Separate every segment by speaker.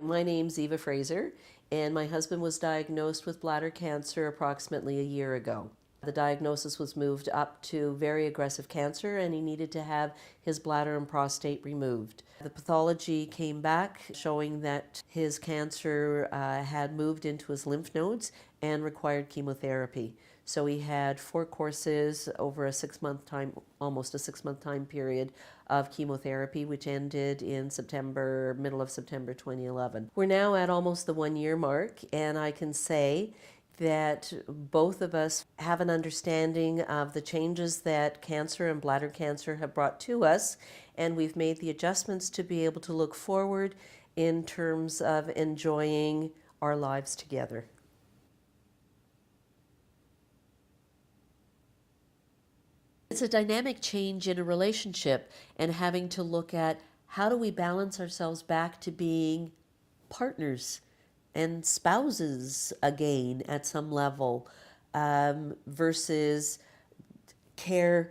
Speaker 1: My name's Eva Fraser, and my husband was diagnosed with bladder cancer approximately a year ago. The diagnosis was moved up to very aggressive cancer, and he needed to have his bladder and prostate removed. The pathology came back showing that his cancer had moved into his lymph nodes and required chemotherapy. So he had 4 courses over a 6-month time, almost a 6-month time period of chemotherapy, which ended in September, middle of September 2011. We're now at almost the 1-year mark, and I can say that both of us have an understanding of the changes that cancer and bladder cancer have brought to us, and we've made the adjustments to be able to look forward in terms of enjoying our lives together. It's a dynamic change in a relationship, and having to look at how do we balance ourselves back to being partners and spouses again at some level, versus caregiver.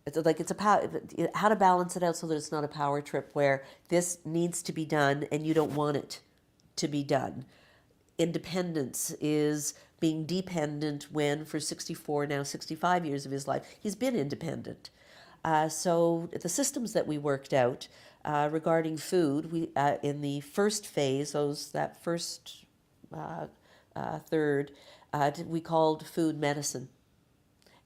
Speaker 1: It's how to balance it out so that it's not a power trip where this needs to be done and you don't want it to be done. Independence is being dependent when for 64, now 65 years of his life, he's been independent. So the systems that we worked out regarding food, we in the first phase, that first third, we called food medicine,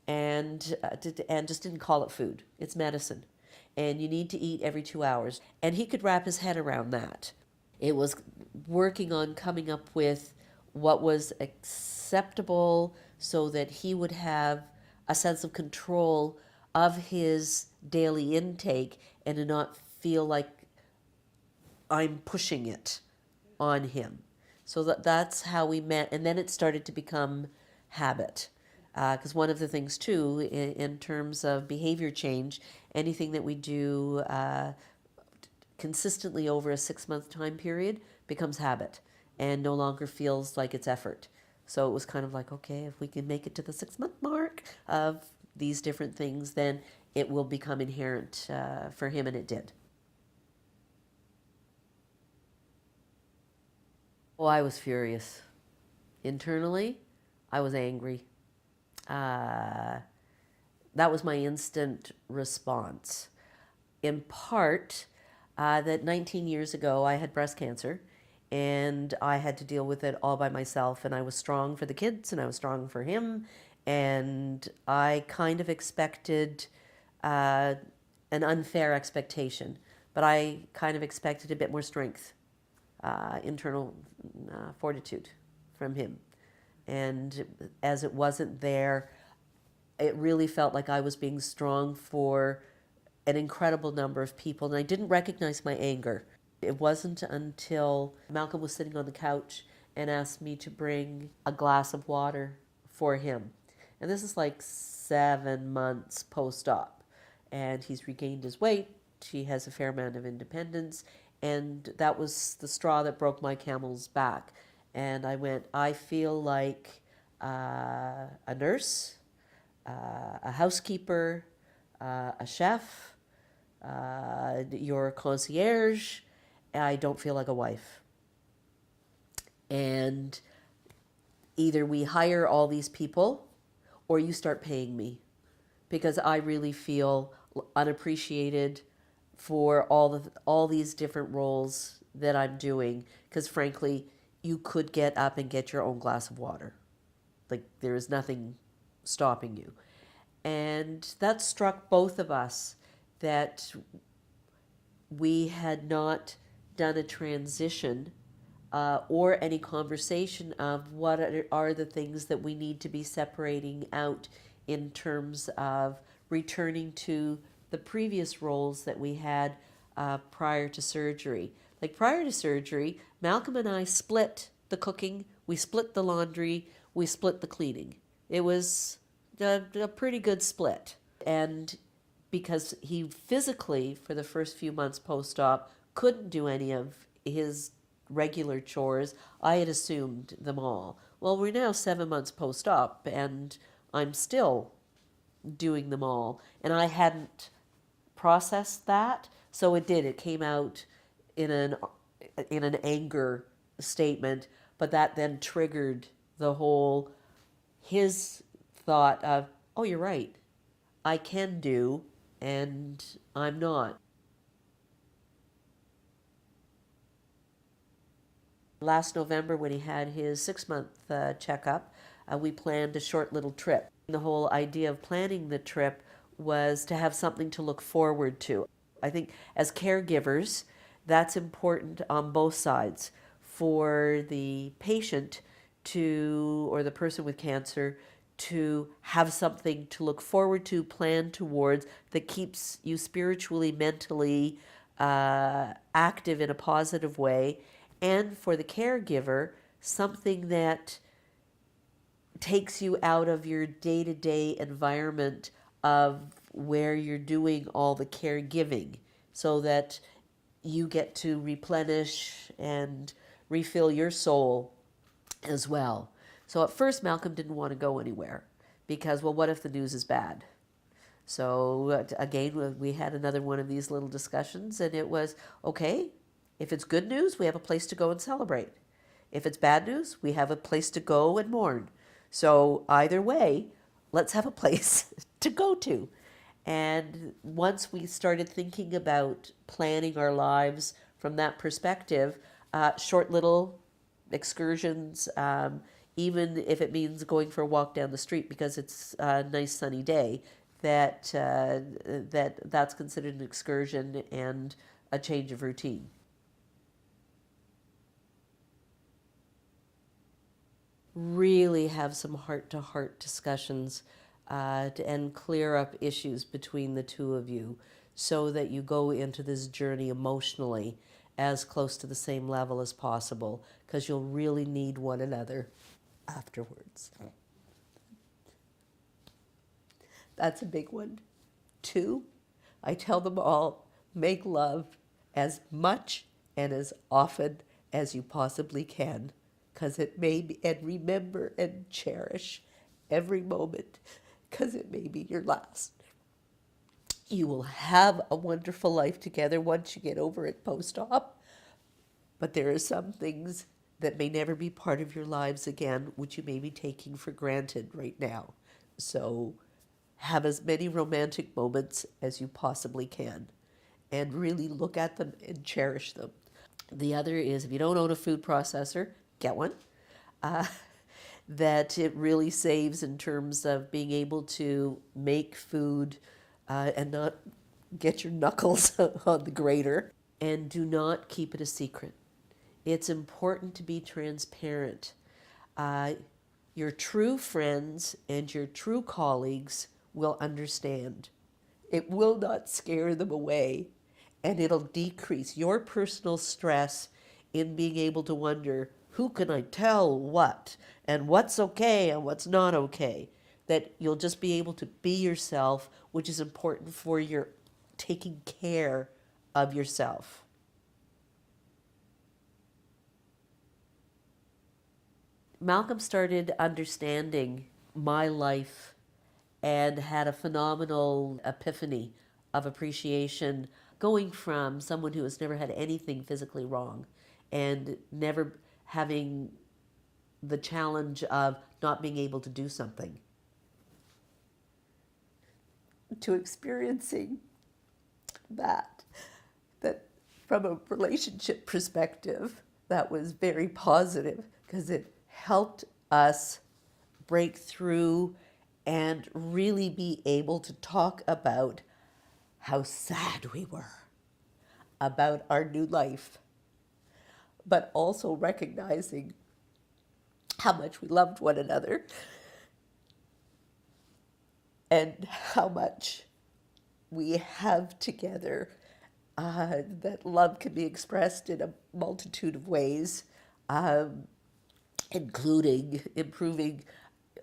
Speaker 1: and just didn't call it food. It's medicine, and you need to eat every 2 hours. And he could wrap his head around that. It was working on coming up with what was acceptable so that he would have a sense of control of his daily intake and to not feel like I'm pushing it on him. So that's how we met. And then it started to become habit. Because one of the things too, in terms of behavior change, anything that we do consistently over a 6-month time period becomes habit and no longer feels like it's effort. So it was kind of like, okay, if we can make it to the 6-month mark of these different things, then it will become inherent for him, and it did. Oh, I was furious. Internally, I was angry. That was my instant response. In part, that 19 years ago I had breast cancer, and I had to deal with it all by myself, and I was strong for the kids and I was strong for him, and I kind of expected an unfair expectation, but I kind of expected a bit more strength, internal fortitude from him. And as it wasn't there, it really felt like I was being strong for an incredible number of people, and I didn't recognize my anger. It wasn't until Malcolm was sitting on the couch and asked me to bring a glass of water for him. And this is like 7 months post-op, and he's regained his weight. He has a fair amount of independence, and that was the straw that broke my camel's back. And I went, I feel like a nurse, a housekeeper, a chef, your concierge. I don't feel like a wife. And either we hire all these people or you start paying me, because I really feel unappreciated for all these different roles that I'm doing, because frankly, you could get up and get your own glass of water. Like, there is nothing stopping you. And that struck both of us, that we had not done a transition or any conversation of what are the things that we need to be separating out in terms of returning to the previous roles that we had prior to surgery. Like, prior to surgery, Malcolm and I split the cooking, we split the laundry, we split the cleaning. It was a pretty good split. And because he physically, for the first few months post-op, couldn't do any of his regular chores, I had assumed them all. Well, we're now 7 months post-op, and I'm still doing them all. And I hadn't processed that, so it came out in an in an anger statement, but that then triggered the whole, his thought of, oh, you're right, I can do, and I'm not. Last November, when he had his 6 month checkup, we planned a short little trip. The whole idea of planning the trip was to have something to look forward to. I think as caregivers, that's important on both sides. For the patient to, or the person with cancer, to have something to look forward to, plan towards, that keeps you spiritually, mentally active in a positive way, and for the caregiver, something that takes you out of your day to day environment of where you're doing all the caregiving so that you get to replenish and refill your soul as well. So at first, Malcolm didn't want to go anywhere because, well, what if the news is bad? So again, we had another one of these little discussions, and it was okay, if it's good news, we have a place to go and celebrate. If it's bad news, we have a place to go and mourn. So either way, let's have a place to go to. And once we started thinking about planning our lives from that perspective, short little excursions, even if it means going for a walk down the street because it's a nice sunny day, that's considered an excursion and a change of routine. Really have some heart-to-heart discussions and clear up issues between the two of you so that you go into this journey emotionally as close to the same level as possible, because you'll really need one another afterwards. That's a big one. Two, I tell them all, make love as much and as often as you possibly can, because it may be, and remember and cherish every moment, because it may be your last. You will have a wonderful life together once you get over it post-op, but there are some things that may never be part of your lives again, which you may be taking for granted right now. So have as many romantic moments as you possibly can and really look at them and cherish them. The other is, if you don't own a food processor, get one. That it really saves in terms of being able to make food and not get your knuckles on the grater. And do not keep it a secret. It's important to be transparent. Your true friends and your true colleagues will understand. It will not scare them away, and it'll decrease your personal stress in being able to wonder, who can I tell what, and what's okay and what's not okay? That you'll just be able to be yourself, which is important for your taking care of yourself. Malcolm started understanding my life and had a phenomenal epiphany of appreciation, going from someone who has never had anything physically wrong and never having the challenge of not being able to do something, to experiencing that from a relationship perspective, that was very positive because it helped us break through and really be able to talk about how sad we were about our new life, but also recognizing how much we loved one another and how much we have together. That love can be expressed in a multitude of ways, including improving,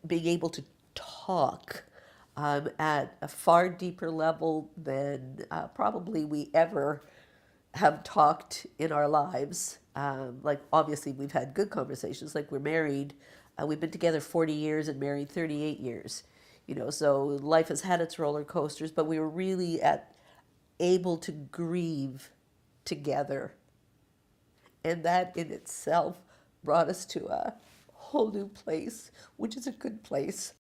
Speaker 1: being able to talk at a far deeper level than probably we ever have talked in our lives. Like, obviously, we've had good conversations, like we're married. We've been together 40 years and married 38 years. So life has had its roller coasters, but we were really able to grieve together And that in itself brought us to a whole new place, which is a good place.